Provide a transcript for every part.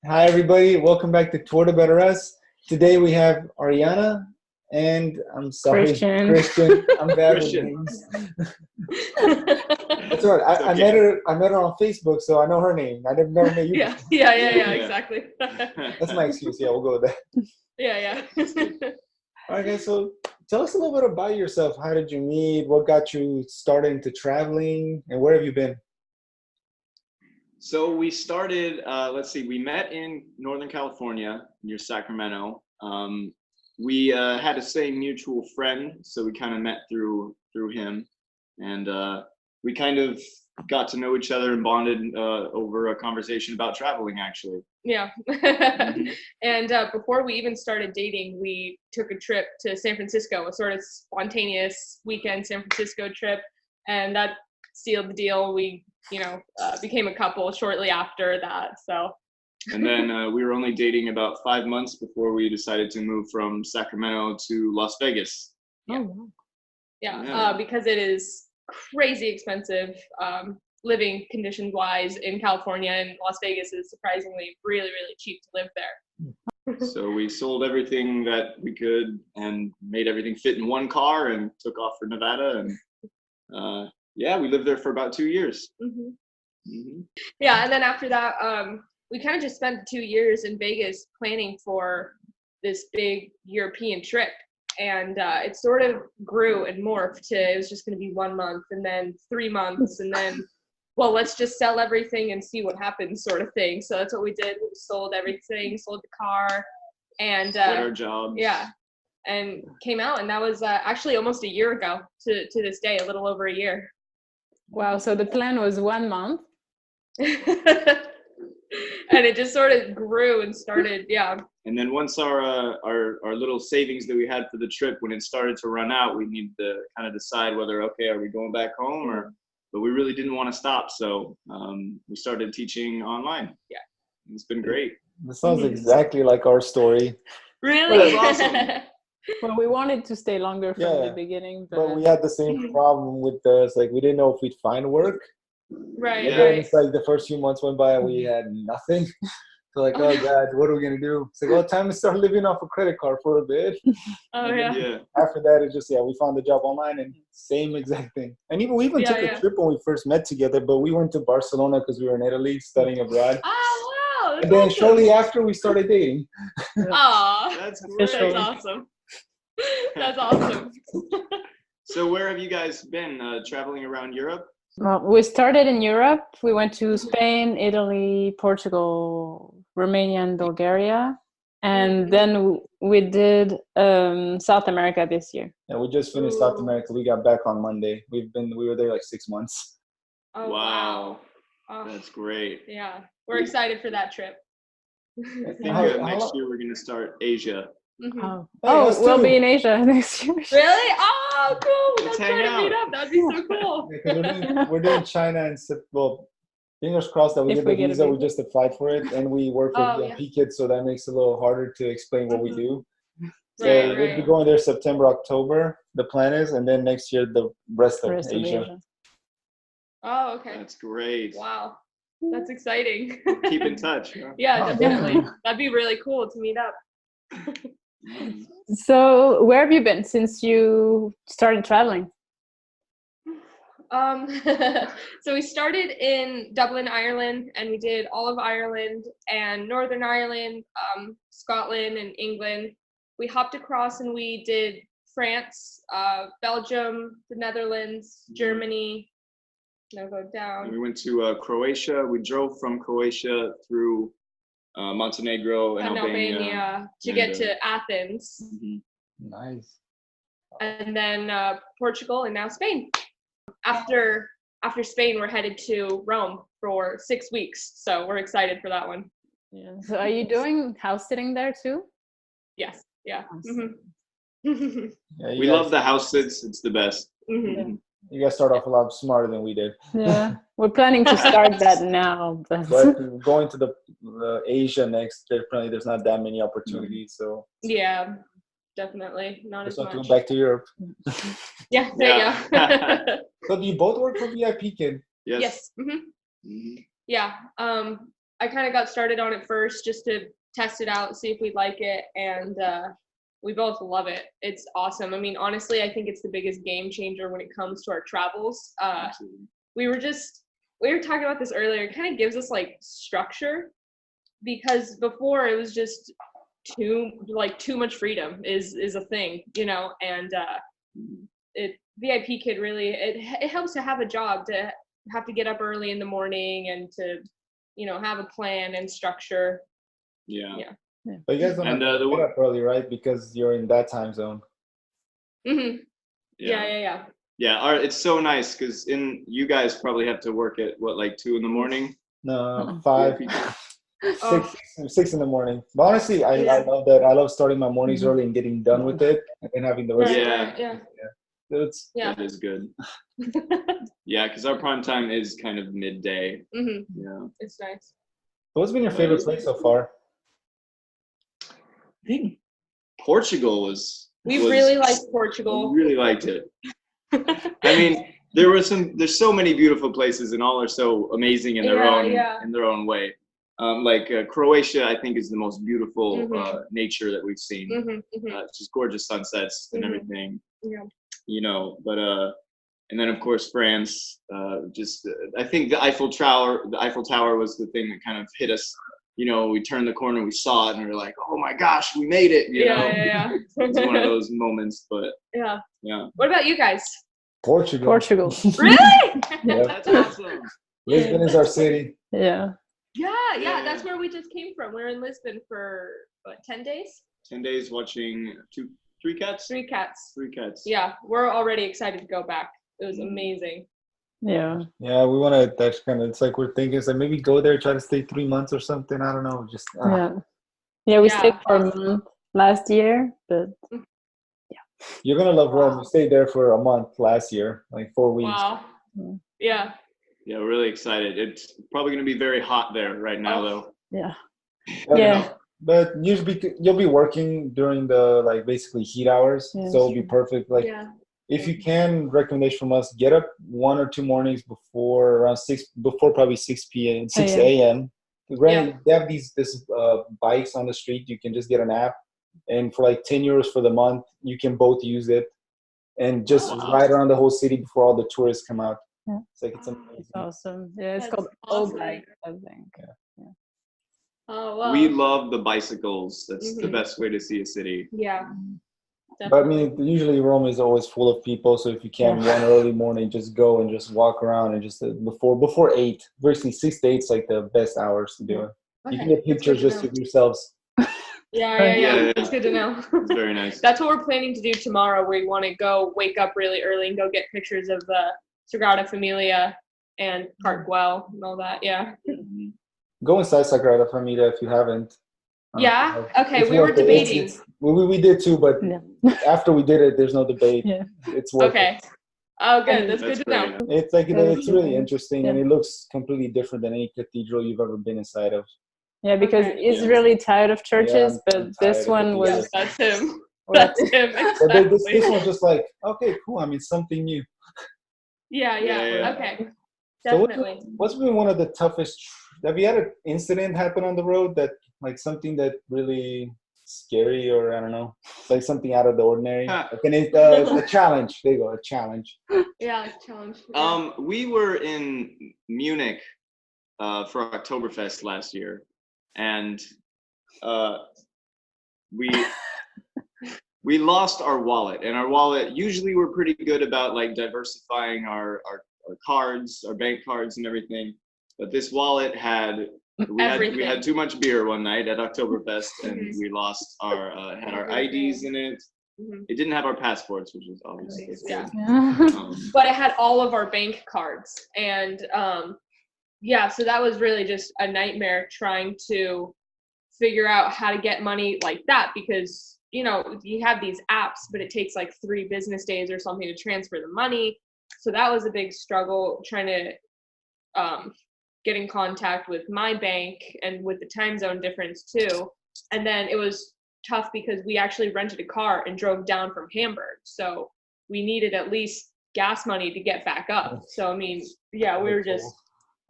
Hi, everybody. Welcome back to Toward a Better Us. Today we have Arianna and I'm sorry, Christian. Christian. I'm bad with Christian. names. That's all right. I met her. I met her on Facebook, so I know her name. I never met you. Yeah, exactly. That's my excuse. Yeah, we'll go with that. Yeah. All right, guys. So tell us a little bit about yourself. How did you meet? What got you started into traveling? And where have you been? So we started, we met in Northern California near Sacramento. We had the same mutual friend, so we kind of met through him. And we kind of got to know each other and bonded over a conversation about traveling, actually. Yeah. And before we even started dating, we took a trip to San Francisco, a sort of spontaneous weekend San Francisco trip. And that sealed the deal. We became a couple shortly after that. So. And then we were only dating about 5 months before we decided to move from Sacramento to Las Vegas. Yeah. Because it is crazy expensive living conditions wise in California, and Las Vegas is surprisingly really, really cheap to live there. So we sold everything that we could and made everything fit in one car and took off for Nevada. And we lived there for about 2 years. Mm-hmm. Mm-hmm. Yeah, and then after that, we kind of just spent 2 years in Vegas planning for this big European trip. And it sort of grew and morphed to, it was just going to be 1 month and then 3 months and then, well, let's just sell everything and see what happens sort of thing. So that's what we did. We sold everything, sold the car, and quit our jobs. Yeah, and came out. And that was actually almost a year ago to this day, a little over a year. Wow, so the plan was 1 month. And it just sort of grew and started, yeah. And then once our little savings that we had for the trip, when it started to run out, we needed to kind of decide whether, okay, are we going back home or, but we really didn't want to stop. So we started teaching online. Yeah. It's been great. This sounds exactly like our story. Really? Well, that's awesome. Well, we wanted to stay longer from Yeah, the beginning, But we had the same problem with us. Like, we didn't know if we'd find work. Right, Yeah. And then right. it's like the first few months went by and we had nothing. So like, oh God, what are we gonna do? It's like, well, time to start living off a credit card for a bit. Oh, And yeah. then Yeah. after that, it just, we found the job online and same exact thing. And we even took a trip when we first met together, but we went to Barcelona because we were in Italy studying abroad. Oh, wow. And then shortly after, we started dating. Aw, That's great. that's awesome. That's awesome. So where have you guys been traveling around Europe? Well, we started in Europe. We went to Spain, Italy, Portugal, Romania, and Bulgaria. And then we did South America this year. And we just finished South America. We got back on Monday. We were there like 6 months. Oh, Wow. Oh, That's great. yeah, we're excited for that trip. I think How next long- year we're going to start Asia. Mhm. us We'll too. be in Asia next year. Really? Oh, cool. Let's Let's hang try to meet out. up. That'd be so cool. Yeah, 'cause we're doing China and fingers crossed that we If get we the get a visa. We visa. just applied for it, and we work with VIPKID, so that makes it a little harder to explain what we do. So Right, we'll be going there September, October. The plan is, and then next year the rest of Asia. Oh, okay. That's great. Wow. That's exciting. Keep in touch. Huh? Yeah, Oh, definitely. That'd be really cool to meet up. So where have you been since you started traveling? So we started in Dublin, Ireland, and we did all of Ireland and Northern Ireland, Scotland and England. We hopped across and we did France, Belgium, the Netherlands, Germany. Now go And down. we went to Croatia. We drove from Croatia through Montenegro and Albania. to get to Athens, Mhm. Nice. and then Portugal, and now Spain. After Spain, we're headed to Rome for 6 weeks, so we're excited for that one. Yeah. So are you doing house sitting there too? Yes, yeah. Awesome. Mhm. Yeah, you We guys, love the house sits. It's the best. Mhm. You guys start off a lot smarter than we did. Yeah. We're planning to start that now. But But going to the Asia next, there's not that many opportunities. So Yeah, definitely not just as want to much. go back to Europe. Yeah, there you go. So do you both work for VIPKID? Yes. Yes. Mhm. Yeah. I kind of got started on it first just to test it out, see if we'd like it, and we both love it. It's awesome. I mean, honestly, I think it's the biggest game changer when it comes to our travels. We were talking about this earlier. It kind of gives us like structure, because before it was just too much freedom is a thing, you know, and VIPKID really it helps to have a job, to have to get up early in the morning and to, you know, have a plan and structure. Yeah. But you guys don't have to get up early, right? Because you're in that time zone. Mm-hmm. Yeah. It's so nice because you guys probably have to work at what, like 2 a.m? No, 5. 6 in the morning. But honestly, I love that. I love starting my mornings early and getting done with it, and then having the rest. That is good. Yeah, because our prime time is kind of midday. Mm-hmm. Yeah, it's nice. What's been your favorite place so far? I think Portugal was. We really liked Portugal. We really liked it. I mean, there's so many beautiful places, and all are so amazing in their own way. Like Croatia, I think, is the most beautiful nature that we've seen. Just gorgeous sunsets and everything. Yeah. You know, but and then of course France. I think the Eiffel Tower was the thing that kind of hit us. You know, we turned the corner, we saw it, and we were like, "Oh my gosh, we made it!" You know, it's one of those moments. But yeah. What about you guys? Portugal. Really? That's awesome. Lisbon is our city. Yeah. Yeah, that's where we just came from. We were in Lisbon for, 10 days? 10 days watching 3 cats? 3 cats. 3 cats. Yeah, we're already excited to go back. It was amazing. Yeah. Yeah, we want to, that's kind of, it's like we're thinking, it's like maybe go there, try to stay 3 months or something. I don't know. Just, Yeah, we stayed for a month last year, but You're going to love Rome. We stayed there for a month last year, like 4 weeks. Wow. Yeah. Yeah, we're really excited. It's probably going to be very hot there right now, though. Yeah. But usually you'll be working during the, like, basically heat hours, so it'll be perfect. Like, if you can, recommendation from us, get up 1 or 2 mornings before probably 6 p.m., 6 a.m. They have these bikes on the street. You can just get an app, and for like 10 euros for the month, you can both use it and just ride around the whole city before all the tourists come out. Yeah. It's like it's amazing. It's awesome. Yeah, it's called awesome. Aaaand, I think. Yeah. Oh wow. We love the bicycles. That's the best way to see a city. Yeah. Definitely. But I mean, usually Rome is always full of people. So if you can, one early morning, just go and just walk around and just before 8, virtually 6 to 8 is like the best hours to do it. Okay. You can get pictures just of yourselves. Yeah. It's good to know. It's very nice. That's what we're planning to do tomorrow. We want to go wake up really early and go get pictures of the Sagrada Familia and Park Güell and all that. Yeah. Go inside Sagrada Familia if you haven't. Okay. We were debating. We did too, but after we did it, there's no debate. Yeah. It's worth it. Oh, good. That's good to know. It's like it's really interesting, and it looks completely different than any cathedral you've ever been inside of. Yeah, because he's really tired of churches, but this one was. Yes, that's him. That's him. Exactly. But this one's just like, okay, cool. I mean, something new. Yeah. Okay. Definitely. So what's been one of the toughest? Have you had an incident happen on the road that, like, something that really scary, or I don't know, like something out of the ordinary? Like a challenge. There you go, a challenge. Yeah, challenge. Yeah. We were in Munich for Oktoberfest last year, and we lost our wallet. And our wallet, usually we're pretty good about like diversifying our cards, our bank cards and everything. But this wallet we had too much beer one night at Oktoberfest, and we lost had our IDs in it. It didn't have our passports, which was obviously but it had all of our bank cards, and so that was really just a nightmare trying to figure out how to get money like that, because you have these apps, but it takes like 3 business days or something to transfer the money. So that was a big struggle, trying to get in contact with my bank, and with the time zone difference too. And then it was tough because we actually rented a car and drove down from Hamburg. So we needed at least gas money to get back up. So, I mean, we were just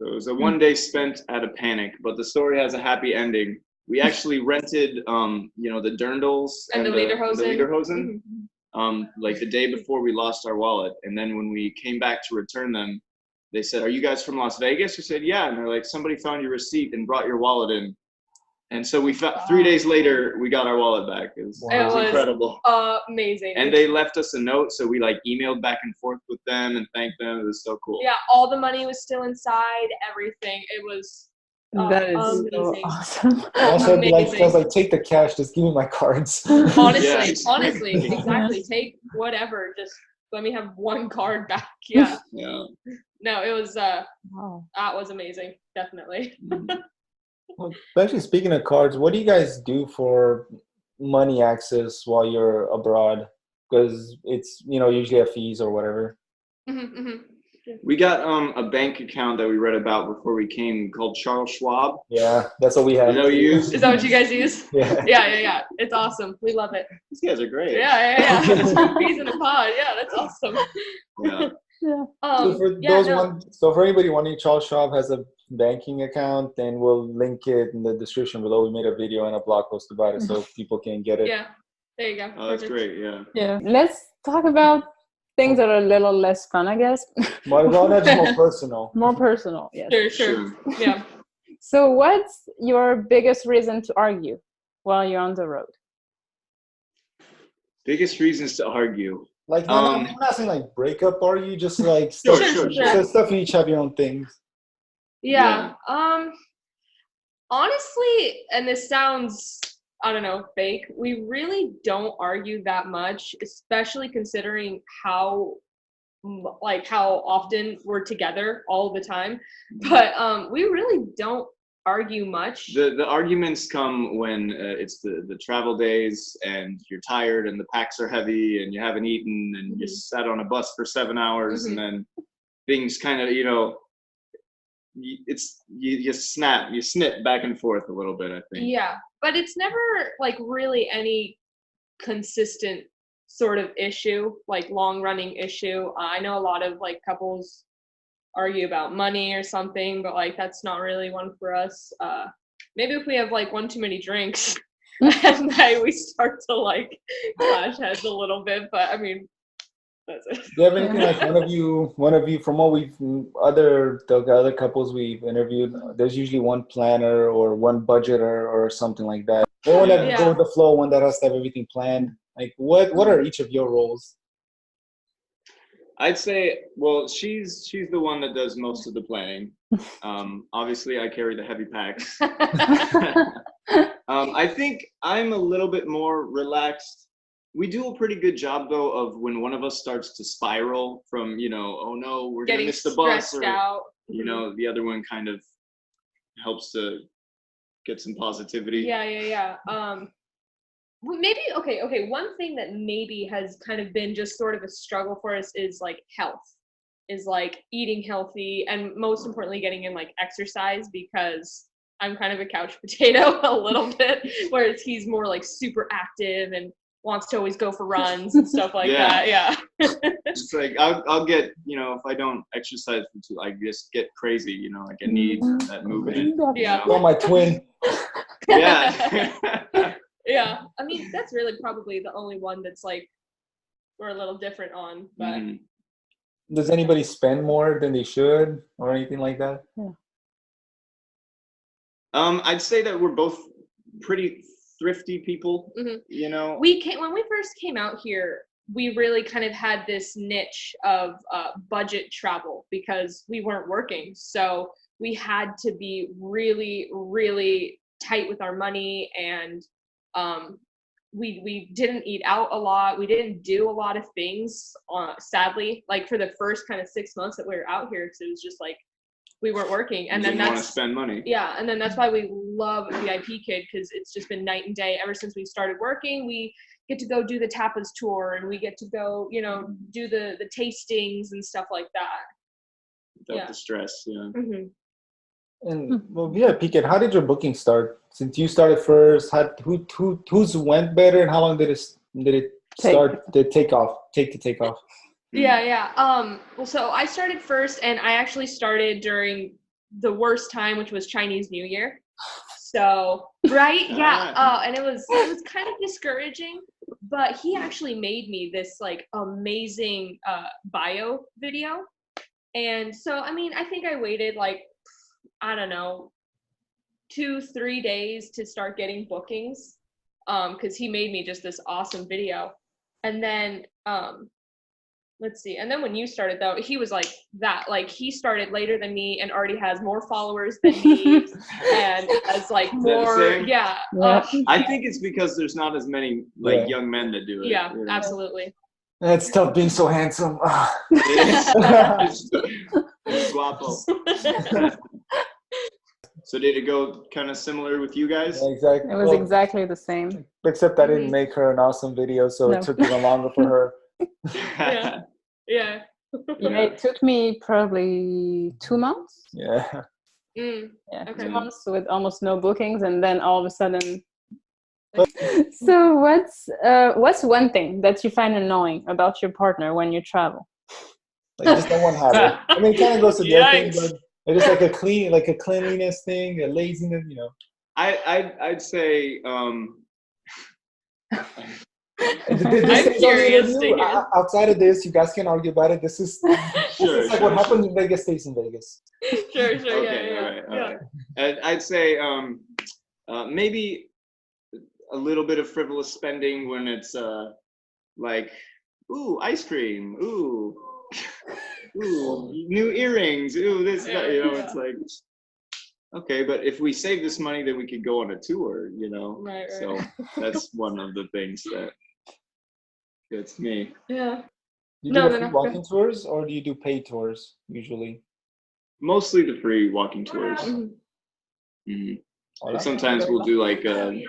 So it was a 1 day spent at a panic, but the story has a happy ending. We actually rented, the dirndls and the lederhosen, like the day before we lost our wallet. And then when we came back to return them, they said, "Are you guys from Las Vegas?" We said, "Yeah." And they're like, "Somebody found your receipt and brought your wallet in." And so we found 3 days later, we got our wallet back. It was incredible. Amazing. And they left us a note, so we like emailed back and forth with them and thanked them. It was so cool. Yeah, all the money was still inside, everything. It was that is so awesome. Also, I'd be like, take the cash, just give me my cards. Honestly, exactly. Take whatever, just let me have one card back. Yeah. No, it was that was amazing, definitely. Well, actually, speaking of cards, what do you guys do for money access while you're abroad? Because it's usually have fees or whatever. We got a bank account that we read about before we came called Charles Schwab. Yeah, that's what we have. Is that what you use? Is that what you guys use? Yeah. Yeah. It's awesome. We love it. These guys are great. Yeah. 2 peas in a pod. Yeah, that's awesome. Yeah. So for anybody wondering, Charles Schwab has a banking account, and we'll link it in the description below. We made a video and a blog post about it so people can get it. Yeah, there you go. Oh, that's great. Yeah. Let's talk about things that are a little less fun, I guess. Well, that's more personal. More personal, yes. Sure. Yeah. So what's your biggest reason to argue while you're on the road? Biggest reasons to argue. Like, I'm not saying like breakup argue, just like stuff you each have your own things. Yeah. Honestly, and this sounds, I don't know, fake, we really don't argue that much, especially considering how often we're together all the time. But we really don't argue much. The arguments come when it's the travel days and you're tired and the packs are heavy and you haven't eaten and you sat on a bus for 7 hours and then things kind of, you snip back and forth a little bit, I think. Yeah, but it's never like really any consistent sort of issue, like long running issue. I know a lot of like couples argue about money or something, but like that's not really one for us. Maybe if we have like one too many drinks and then we start to like clash heads a little bit, but I mean, that's it. Do you have anything like one of you from what the other couples we've interviewed, there's usually one planner or one budgeter or something like that. One that go with the flow, one that has to have everything planned. Like what are each of your roles? I'd say, well, she's the one that does most of the planning. Obviously, I carry the heavy packs. I think I'm a little bit more relaxed. We do a pretty good job, though, of when one of us starts to spiral from, oh no, we're going to miss the bus. Or, out. The other one kind of helps to get some positivity. Yeah. Maybe okay. One thing that maybe has kind of been just sort of a struggle for us is like health, is like eating healthy, and most importantly getting in like exercise, because I'm kind of a couch potato a little bit, whereas he's more like super active and wants to always go for runs and stuff like that. Yeah. It's like I'll get, if I don't exercise for too, I just get crazy, like I need that movement. Yeah. Oh, my twin. Yeah. Yeah, I mean, that's really probably the only one that's like we're a little different on. But does anybody spend more than they should or anything like that? Yeah. I'd say that we're both pretty thrifty people. when we first came out here, we really kind of had this niche of budget travel because we weren't working, so we had to be really, really tight with our money, and we didn't eat out a lot. We didn't do a lot of things, sadly, like for the first kind of 6 months that we were out here, because it was just like we weren't working. And then want to spend money. Yeah, and then that's why we love VIPKID, because it's just been night and day ever since we started working. We get to go do the tapas tour, and we get to go, do the tastings and stuff like that. Without the stress, yeah. And well, VIPKID, how did your booking start? Since you started first, who's went better, and how long did it take off? Yeah. Well, so I started first, and I actually started during the worst time, which was Chinese New Year. So, right? Yeah. And it was kind of discouraging, but he actually made me this like amazing bio video. And so, I mean, I think I waited like, I don't know, 2-3 days to start getting bookings, because he made me just this awesome video. And then let's see, and then when you started though, he was like that, like he started later than me and already has more followers than me and has like more. Yeah. I think it's because there's not as many like young men that do it. Yeah, you know? Absolutely. It's tough being so handsome. It's guapo. So did it go kind of similar with you guys? Yeah, exactly. It was exactly the same. Except I didn't make her an awesome video, so it took even longer for her. Yeah. Yeah, it took me probably 2 months. Yeah. Yeah, okay. 2 months with almost no bookings, and then all of a sudden. So what's one thing that you find annoying about your partner when you travel? Like just that one habit. I mean, it kind of goes to the other thing, but it's just like a cleanliness thing, a laziness, you know. I'd say. Outside of this, you guys can argue about it. This is what happens in Vegas stays in Vegas. Sure. Okay, all right. And I'd say maybe a little bit of frivolous spending when it's like, ooh, ice cream, ooh, new earrings, ooh, this, that, you know, it's like, okay, but if we save this money, then we could go on a tour, you know. Right. So that's one of the things that gets me. Yeah. You do free walking tours, or do you do paid tours usually? Mostly the free walking tours. Mm-hmm. But sometimes we'll do like the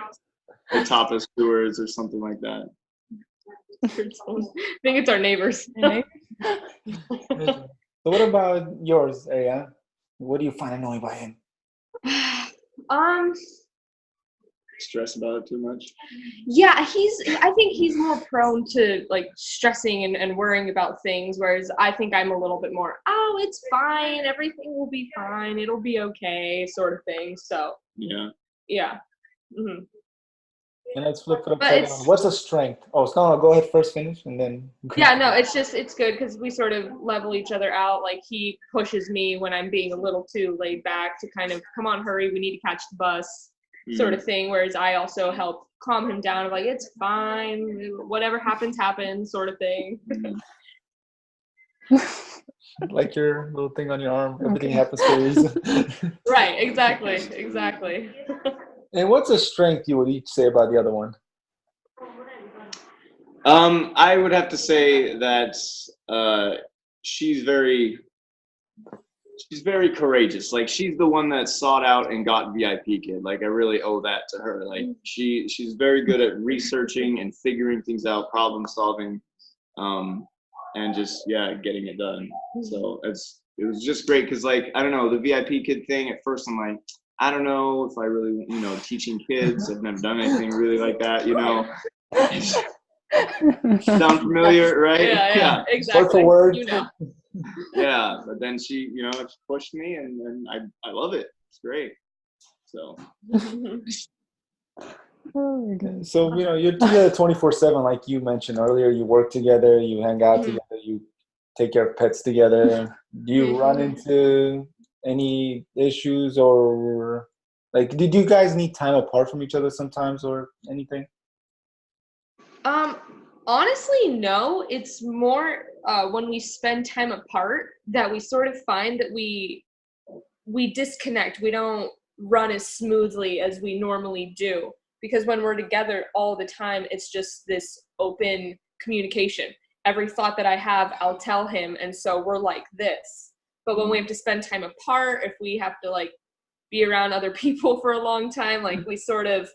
tapas tours or something like that. I think it's our neighbors. So what about yours, Arianna? What do you find annoying about him? Stress about it too much. Yeah, I think he's more prone to like stressing and worrying about things, whereas I think I'm a little bit more, oh, it's fine, everything will be fine, it'll be okay, sort of thing. So yeah. Mm-hmm. And let's flip it upside down. What's a strength? Oh, no, go ahead first, finish, and then. Yeah, no, it's good because we sort of level each other out. Like he pushes me when I'm being a little too laid back to kind of, come on, hurry, we need to catch the bus, sort of thing. Whereas I also help calm him down, like it's fine, whatever happens, sort of thing. Like your little thing on your arm, everything happens for a reason. Right, exactly. And what's a strength you would each say about the other one? I would have to say that she's very courageous. Like she's the one that sought out and got VIPKID. Like I really owe that to her. Like she's very good at researching and figuring things out, problem solving, and just getting it done. So it was just great because like I don't know, the VIPKID thing at first I'm like, I don't know if I really, teaching kids. I've never done anything really like that, Sound familiar, right? Yeah, exactly. Word. Yeah, but then she, she pushed me, and I love it. It's great. So. So you're together 24/7, like you mentioned earlier. You work together, you hang out together, you take care of pets together. Do you run into any issues, or like did you guys need time apart from each other sometimes or anything? Honestly, no. It's more when we spend time apart that we sort of find that we disconnect. We don't run as smoothly as we normally do, because when we're together all the time, it's just this open communication. Every thought that I have, I'll tell him, and so we're like this. But when we have to spend time apart, if we have to like be around other people for a long time, like we sort of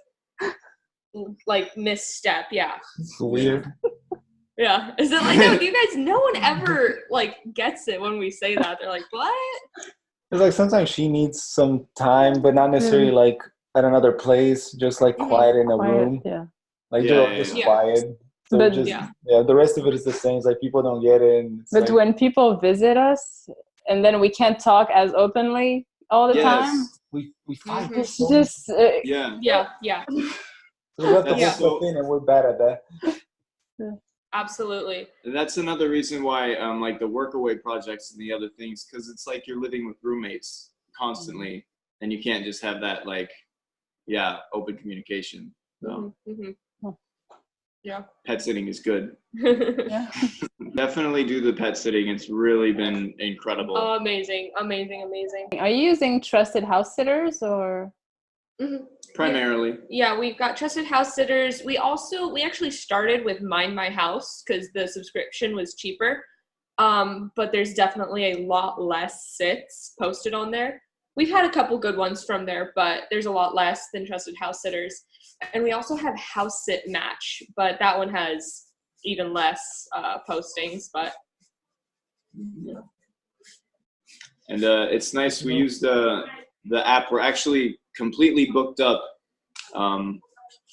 like misstep. Yeah. It's weird. Yeah. Is it like, no, do you guys, no one ever like gets it when we say that. They're like, what? It's like sometimes she needs some time, but not necessarily like at another place, just like quiet in a room. Yeah. Like just quiet. So but the rest of it is the same. It's like people don't get it. But when people visit us and then we can't talk as openly, all the Yes. time. We fight. It's so just Yeah. Yeah. we left the whole That's stuff in, and we're bad at that. Absolutely. That's another reason why like the workaway projects and the other things, because it's like you're living with roommates constantly, and you can't just have that like open communication. So Yeah. pet sitting is good. yeah. Definitely do the pet sitting. It's really been incredible. Amazing. Are you using trusted house sitters or? Primarily. Yeah, we've got trusted house sitters. We actually started with Mind My House because the subscription was cheaper. But there's definitely a lot less sits posted on there. We've had a couple good ones from there, but there's a lot less than trusted house sitters. And we also have House Sit Match, but that one has even less postings. But And it's nice. We used the app. We're actually completely booked up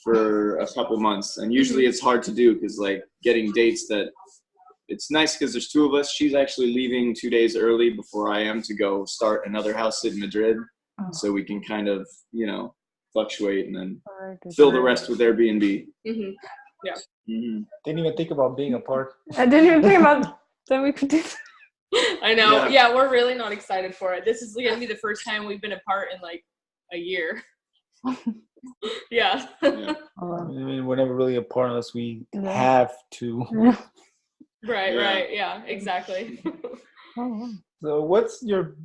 for a couple months, and usually it's hard to do because like getting dates that. It's nice because there's two of us. She's actually leaving 2 days early before I am to go start another house sit in Madrid, so we can kind of fluctuate and then fill the rest with Airbnb. Yeah. Didn't even think about being apart. I didn't even think about that we could do. I know. Yeah, we're really not excited for it. This is going to be the first time we've been apart in like a year. Yeah. Yeah. I mean, we're never really apart unless we have to. Right. Yeah, exactly. So what's your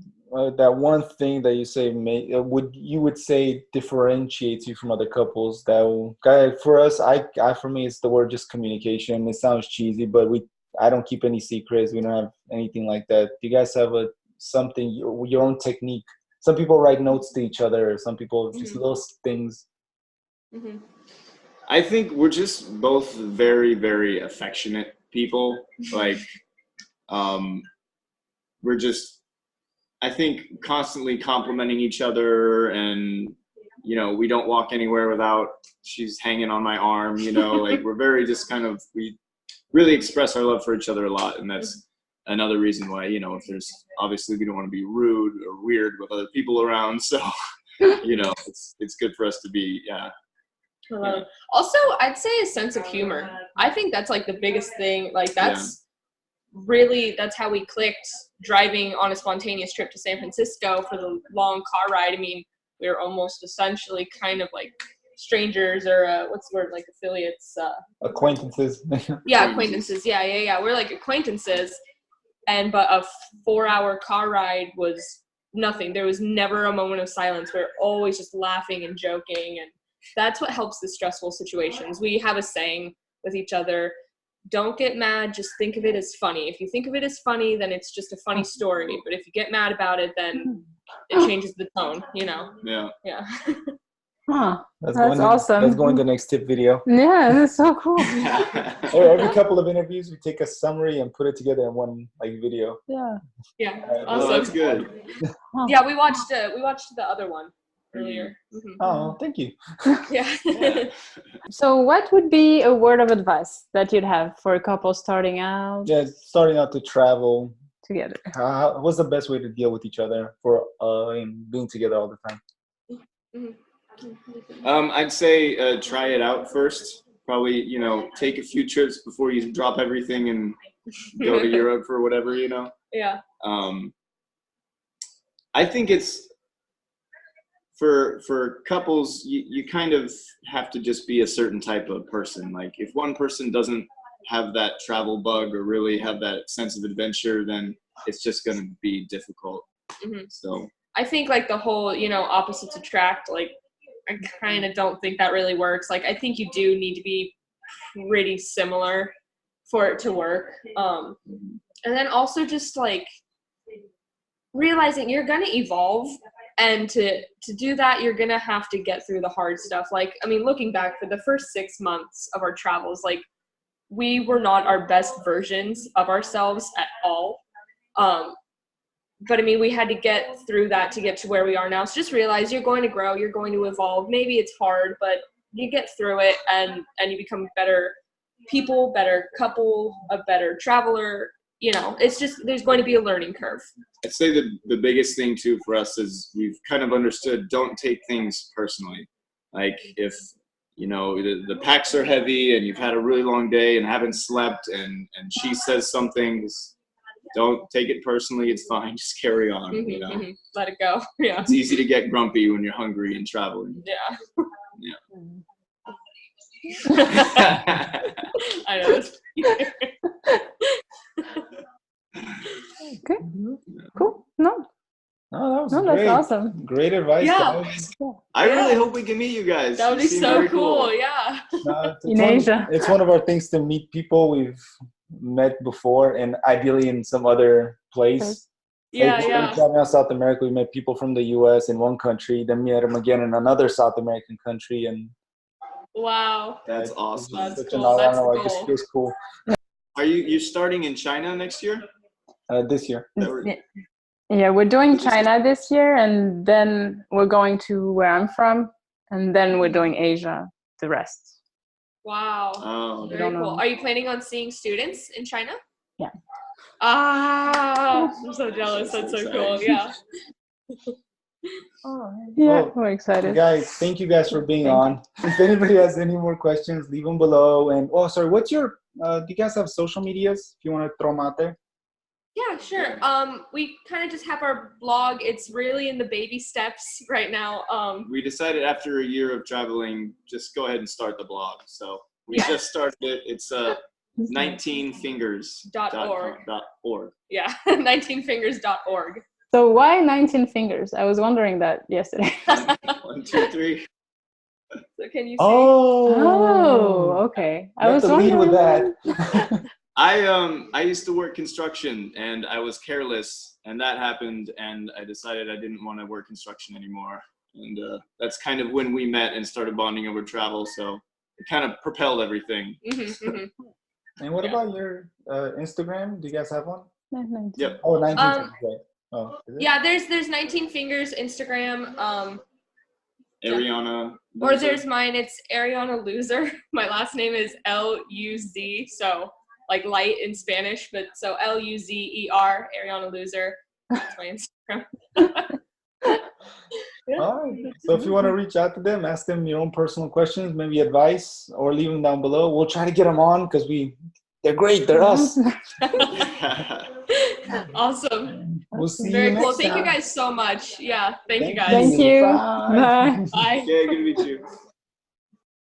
that one thing that you say would say differentiates you from other couples? For us, for me, it's the word just communication. It sounds cheesy, but I don't keep any secrets. We don't have anything like that. Do you guys have something, your own technique? Some people write notes to each other. Some people just little things. I think we're just both very, very affectionate people. Like, we're just, I think, constantly complimenting each other, and we don't walk anywhere without she's hanging on my arm. Like we're very just kind of, we really express our love for each other a lot, and that's another reason why if there's, obviously we don't want to be rude or weird with other people around, so it's good for us to be Also, I'd say a sense of humor. I think that's like the biggest thing. Like that's how we clicked driving on a spontaneous trip to San Francisco for the long car ride. I mean, we were almost essentially kind of like strangers, or what's the word, like affiliates? Acquaintances. Yeah, acquaintances. Yeah. We're like acquaintances. But a 4-hour car ride was nothing. There was never a moment of silence. We're always just laughing and joking, and that's what helps the stressful situations. We have a saying with each other: don't get mad, just think of it as funny. If you think of it as funny, then it's just a funny story. But if you get mad about it, then it changes the tone, Yeah. Huh. That's awesome. Let's go in the next tip video. Yeah, that's so cool. Every couple of interviews, we take a summary and put it together in one video. Yeah. Awesome. Well, that's good. Yeah, we watched the other one earlier. Oh, thank you. Yeah. So what would be a word of advice that you'd have for a couple starting out? Yeah, starting out to travel together. What's the best way to deal with each other for being together all the time? I'd say try it out first. Probably, take a few trips before you drop everything and go to Europe or whatever, Yeah. I think it's for couples, you kind of have to just be a certain type of person. Like if one person doesn't have that travel bug or really have that sense of adventure, then it's just going to be difficult. So I think like the whole, opposites attract, like I kind of don't think that really works. Like I think you do need to be pretty similar for it to work. And then also just like realizing you're going to evolve, and to do that, you're going to have to get through the hard stuff. Like, I mean, looking back, for the first 6 months of our travels, like we were not our best versions of ourselves at all. But I mean, we had to get through that to get to where we are now. So just realize you're going to grow, you're going to evolve. Maybe it's hard, but you get through it, and you become better people, better couple, a better traveler, you know, it's just, there's going to be a learning curve. I'd say the biggest thing too for us is we've kind of understood, don't take things personally. Like if, you know, the packs are heavy and you've had a really long day and haven't slept and she says something, just don't take it personally. It's fine. Just carry on, you know. Let it go. Yeah. It's easy to get grumpy when you're hungry and traveling. Yeah. Yeah. I know. Okay. Cool. No, Oh, that was no, great. that's awesome. Great advice, Yeah. guys. I really hope we can meet you guys. That would You be seem so very cool. Yeah. In Asia. It's one of our things to meet people we've met before, and ideally in some other place. Yeah, Like, yeah. traveling out South America, we met people from the U.S. in one country, then we met them again in another South American country, and Wow. That's awesome. That's such cool. an honor. That's I don't know, it cool. just feels cool. Are you starting in China next year? This year. Yeah, we're doing China this year, and then we're going to where I'm from, and then we're doing Asia, the rest. Wow. Oh, Very cool. Are you planning on seeing students in China? Yeah. Ah, I'm so jealous. That's so cool. Yeah. Yeah, Oh, we're excited. Guys, thank you guys for being on. If anybody has any more questions, leave them below. And sorry, what's your? Do you guys have social medias? If you want to throw them out there. Yeah, sure. We kind of just have our blog. It's really in the baby steps right now. we decided after a year of traveling, just go ahead and start the blog. So we just started it. It's 19fingers.org. Yeah, 19fingers.org. So why 19 fingers? I was wondering that yesterday. 1, 2, 3. So can you see? Oh, okay. You have to lead with that. I used to work construction and I was careless and that happened and I decided I didn't want to work construction anymore. And that's kind of when we met and started bonding over travel. So it kind of propelled everything. And what about your Instagram? Do you guys have one? 19. Yep. Oh, 19. Right. Oh, is it? Yeah, there's 19 fingers Instagram. Arianna. Or there's mine. It's Arianna Loser. My last name is L-U-Z. So like light in Spanish, but so L-U-Z-E-R, Arianna Loser. That's my Instagram. All right. So if you want to reach out to them, ask them your own personal questions, maybe advice, or leave them down below. We'll try to get them on because they're great. They're us. Awesome. We'll see Very you next cool. time. Thank you guys so much. Yeah, thank you guys. Thank you. Bye. Bye. Bye. Yeah, good to meet you.